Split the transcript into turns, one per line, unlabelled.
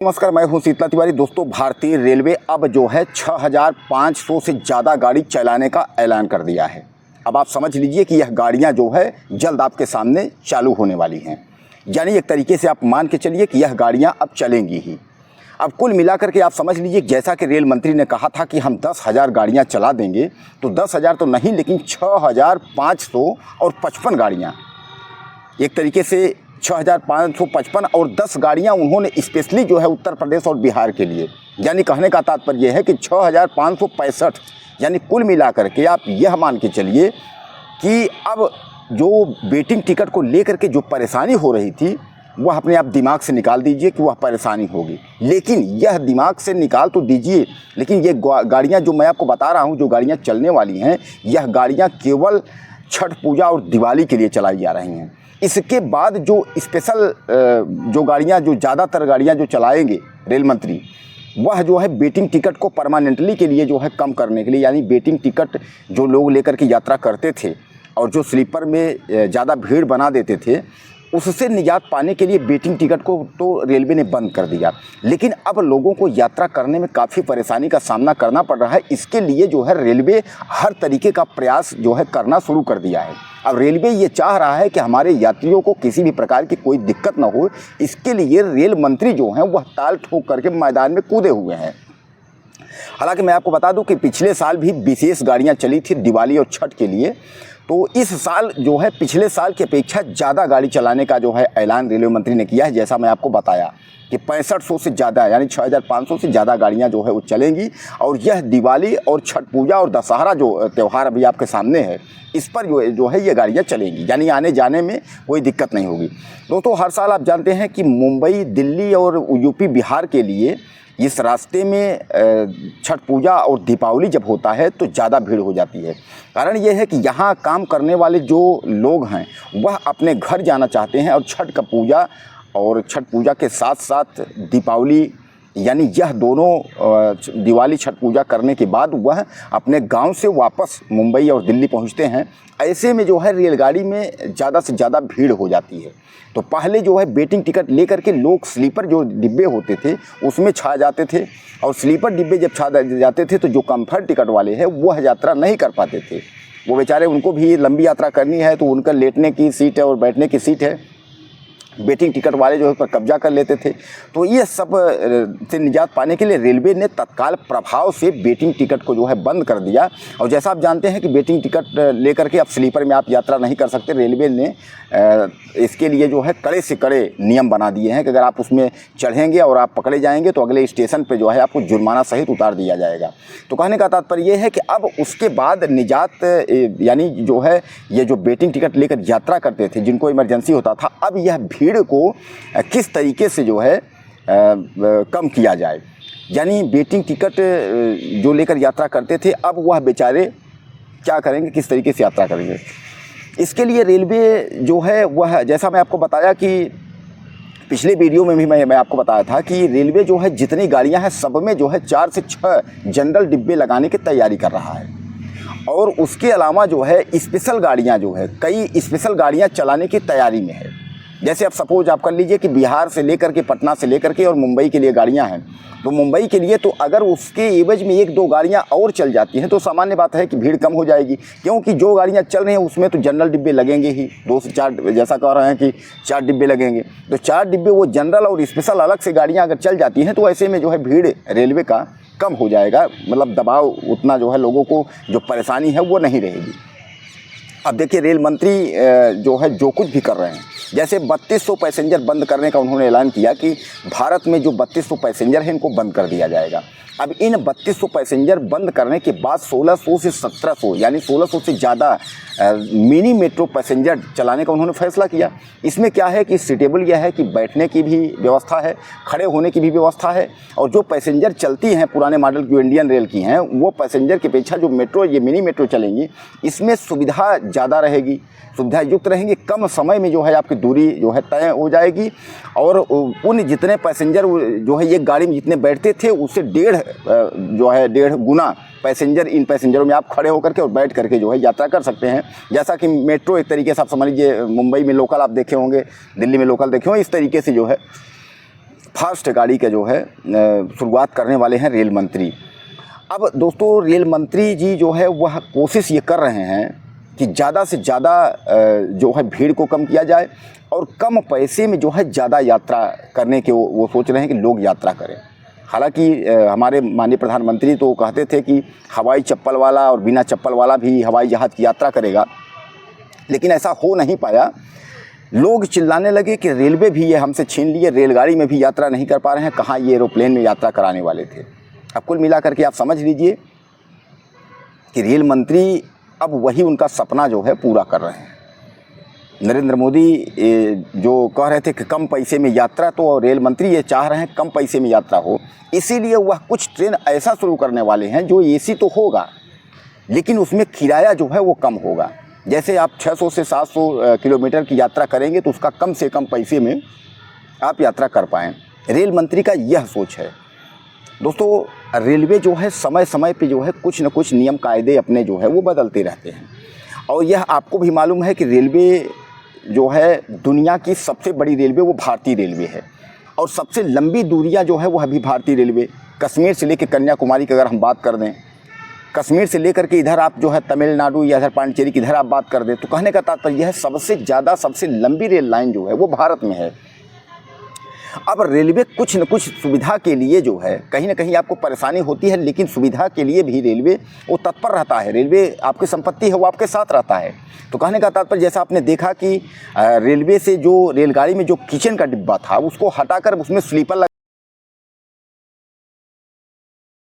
नमस्कार, मैं हूं शीतला तिवारी। दोस्तों, भारतीय रेलवे अब जो है 6500 से ज़्यादा गाड़ी चलाने का ऐलान कर दिया है। अब आप समझ लीजिए कि यह गाड़ियां जो है जल्द आपके सामने चालू होने वाली हैं। यानी एक तरीके से आप मान के चलिए कि यह गाड़ियां अब चलेंगी ही। अब कुल मिलाकर के आप समझ लीजिए, जैसा कि रेल मंत्री ने कहा था कि हम 10,000 गाड़ियाँ चला देंगे, तो 10,000 तो नहीं, लेकिन 6,555 गाड़ियाँ, एक तरीके से 6,555 और 10 गाड़ियाँ उन्होंने स्पेशली जो है उत्तर प्रदेश और बिहार के लिए, यानी कहने का तात्पर्य यह है कि 6,565, यानी कुल मिलाकर के आप यह मान के चलिए कि अब जो वेटिंग टिकट को लेकर के जो परेशानी हो रही थी वह अपने आप दिमाग से निकाल दीजिए कि वह परेशानी होगी। लेकिन यह दिमाग से निकाल तो दीजिए, लेकिन ये गाड़ियाँ जो मैं आपको बता रहा हूँ, जो गाड़ियाँ चलने वाली हैं, यह गाड़ियाँ केवल छठ पूजा और दिवाली के लिए चलाई जा रही हैं। इसके बाद जो स्पेशल जो गाड़ियाँ, जो ज़्यादातर गाड़ियाँ जो चलाएंगे रेल मंत्री, वह जो है वेटिंग टिकट को परमानेंटली के लिए जो है कम करने के लिए, यानी वेटिंग टिकट जो लोग लेकर के यात्रा करते थे और जो स्लीपर में ज़्यादा भीड़ बना देते थे, उससे निजात पाने के लिए वेटिंग टिकट को तो रेलवे ने बंद कर दिया। लेकिन अब लोगों को यात्रा करने में काफ़ी परेशानी का सामना करना पड़ रहा है। इसके लिए जो है रेलवे हर तरीके का प्रयास जो है करना शुरू कर दिया है। अब रेलवे ये चाह रहा है कि हमारे यात्रियों को किसी भी प्रकार की कोई दिक्कत ना हो। इसके लिए रेल मंत्री जो हैं वह ताल ठोक करके मैदान में कूदे हुए हैं। हालांकि मैं आपको बता दूं कि पिछले साल भी विशेष गाड़ियां चली थी दिवाली और छठ के लिए, तो इस साल जो है पिछले साल की अपेक्षा ज़्यादा गाड़ी चलाने का जो है ऐलान रेलवे मंत्री ने किया है। जैसा मैं आपको बताया कि 6500 से ज़्यादा, यानी 6,500 से ज़्यादा गाड़ियाँ जो है वो चलेंगी। और यह दिवाली और छठ पूजा और दशहरा जो त्यौहार अभी आपके सामने है, इस पर जो है ये गाड़ियाँ चलेंगी, यानी आने जाने में कोई दिक्कत नहीं होगी। दोस्तों, हर साल आप जानते हैं कि मुंबई, दिल्ली और यूपी, बिहार के लिए इस रास्ते में छठ पूजा और दीपावली जब होता है तो ज़्यादा भीड़ हो जाती है। कारण यह है कि यहाँ काम करने वाले जो लोग हैं वह अपने घर जाना चाहते हैं, और छठ पूजा के साथ साथ दीपावली, यानी यह दोनों दिवाली छठ पूजा करने के बाद वह अपने गांव से वापस मुंबई और दिल्ली पहुंचते हैं। ऐसे में जो है रेलगाड़ी में ज़्यादा से ज़्यादा भीड़ हो जाती है। तो पहले जो है वेटिंग टिकट लेकर के लोग स्लीपर जो डिब्बे होते थे उसमें छा जाते थे, और स्लीपर डिब्बे जब छा जाते थे तो जो कंफर्ट टिकट वाले हैं वह यात्रा नहीं कर पाते थे। वो बेचारे, उनको भी लंबी यात्रा करनी है तो उनका लेटने की सीट है और बैठने की सीट है, वेटिंग टिकट वाले जो है पर कब्जा कर लेते थे। तो ये सब से निजात पाने के लिए रेलवे ने तत्काल प्रभाव से वेटिंग टिकट को जो है बंद कर दिया। और जैसा आप जानते हैं कि वेटिंग टिकट लेकर के अब स्लीपर में आप यात्रा नहीं कर सकते। रेलवे ने इसके लिए जो है कड़े से कड़े नियम बना दिए हैं कि अगर आप उसमें चढ़ेंगे और आप पकड़े जाएंगे तो अगले स्टेशन पर जो है आपको जुर्माना सहित उतार दिया जाएगा। तो कहने का तात्पर्य ये है कि अब उसके बाद निजात, यानी जो है ये जो वेटिंग टिकट लेकर यात्रा करते थे जिनको इमरजेंसी होता था, अब यह भीड़ को किस तरीके से जो है कम किया जाए। यानी वेटिंग टिकट जो लेकर यात्रा करते थे, अब वह बेचारे क्या करेंगे, किस तरीके से यात्रा करेंगे। इसके लिए रेलवे जो है वह, जैसा मैं आपको बताया कि पिछले वीडियो में भी मैं आपको बताया था कि रेलवे जो है जितनी गाड़ियां हैं सब में जो है 4 से 6 जनरल डिब्बे लगाने की तैयारी कर रहा है। और उसके अलावा जो है स्पेशल गाड़ियां जो है, कई स्पेशल गाड़ियां चलाने की तैयारी में है। जैसे आप सपोज आप कर लीजिए कि बिहार से लेकर के, पटना से लेकर के और मुंबई के लिए गाड़ियां हैं, तो मुंबई के लिए तो अगर उसके एवज में 1-2 गाड़ियां और चल जाती हैं तो सामान्य बात है कि भीड़ कम हो जाएगी। क्योंकि जो गाड़ियां चल रही हैं उसमें तो जनरल डिब्बे लगेंगे ही, 2 से 4, जैसा कह रहे हैं कि 4 डिब्बे लगेंगे। तो 4 डिब्बे वो जनरल और स्पेशल अलग से गाड़ियाँ अगर चल जाती हैं तो ऐसे में जो है भीड़ रेलवे का कम हो जाएगा, मतलब दबाव उतना जो है लोगों को जो परेशानी है वो नहीं रहेगी। अब देखिए, रेल मंत्री जो है जो कुछ भी कर रहे हैं, जैसे 3200 पैसेंजर बंद करने का उन्होंने ऐलान किया कि भारत में जो 3200 पैसेंजर हैं इनको बंद कर दिया जाएगा। अब इन 3200 पैसेंजर बंद करने के बाद 1600 से 1700, यानी 1600 से ज़्यादा मिनी मेट्रो पैसेंजर चलाने का उन्होंने फैसला किया। इसमें क्या है कि सीटेबल यह है कि बैठने की भी व्यवस्था है, खड़े होने की भी व्यवस्था है, और जो पैसेंजर चलती हैं पुराने मॉडल जो इंडियन रेल की हैं, वो पैसेंजर की अपेक्षा जो मेट्रो, ये मिनी मेट्रो चलेंगी, इसमें सुविधा ज़्यादा रहेगी, सुविधा युक्त रहेंगी। कम समय में जो है आपकी दूरी जो है तय हो जाएगी, और उन जितने पैसेंजर जो है एक गाड़ी में जितने बैठते थे उससे 1.5 गुना पैसेंजर, इन पैसेंजरों में आप खड़े होकर के और बैठ करके जो है यात्रा कर सकते हैं। जैसा कि मेट्रो एक तरीके से आप समझ लीजिए, मुंबई में लोकल आप देखे होंगे, दिल्ली में लोकल देखे होंगे, इस तरीके से जो है फास्ट गाड़ी का जो है शुरुआत करने वाले हैं रेल मंत्री। अब दोस्तों रेल मंत्री जी जो है वह कोशिश ये कर रहे हैं कि ज़्यादा से ज़्यादा जो है भीड़ को कम किया जाए और कम पैसे में जो है ज़्यादा यात्रा करने के वो सोच रहे हैं कि लोग यात्रा करें। हालांकि हमारे माननीय प्रधानमंत्री तो कहते थे कि हवाई चप्पल वाला और बिना चप्पल वाला भी हवाई जहाज़ की यात्रा करेगा, लेकिन ऐसा हो नहीं पाया। लोग चिल्लाने लगे कि रेलवे भी ये हमसे छीन लिए, रेलगाड़ी में भी यात्रा नहीं कर पा रहे हैं, कहाँ ये एरोप्लेन में यात्रा कराने वाले थे। अब कुल मिला करके आप समझ लीजिए कि रेल मंत्री अब वही उनका सपना जो है पूरा कर रहे हैं। नरेंद्र मोदी जो कह रहे थे कि कम पैसे में यात्रा, तो रेल मंत्री ये चाह रहे हैं कम पैसे में यात्रा हो, इसीलिए वह कुछ ट्रेन ऐसा शुरू करने वाले हैं जो एसी तो होगा लेकिन उसमें किराया जो है वो कम होगा। जैसे आप 600 से 700 किलोमीटर की यात्रा करेंगे तो उसका कम से कम पैसे में आप यात्रा कर पाएँ। रेल मंत्री का यह सोच है। दोस्तों रेलवे जो है समय समय पे जो है कुछ न कुछ नियम कायदे अपने जो है वो बदलते रहते हैं, और यह आपको भी मालूम है कि रेलवे जो है दुनिया की सबसे बड़ी रेलवे वो भारतीय रेलवे है, और सबसे लंबी दूरियां जो है वह भी भारतीय रेलवे। कश्मीर से लेकर कन्याकुमारी की अगर हम बात कर दें, कश्मीर से लेकर के इधर आप जो है तमिलनाडु या इधर पांडिचेरी की इधर आप बात कर दें, तो कहने का तात्पर्य यह है सबसे ज़्यादा सबसे लंबी रेल लाइन जो है वो भारत में है। अब रेलवे कुछ न कुछ सुविधा के लिए जो है कहीं ना कहीं आपको परेशानी होती है, लेकिन सुविधा के लिए भी रेलवे वो तत्पर रहता है। रेलवे आपकी संपत्ति है, वो आपके साथ रहता है। तो कहने का तात्पर्य जैसा आपने देखा कि रेलवे से जो रेलगाड़ी में जो किचन का डिब्बा था उसको हटाकर उसमें स्लीपर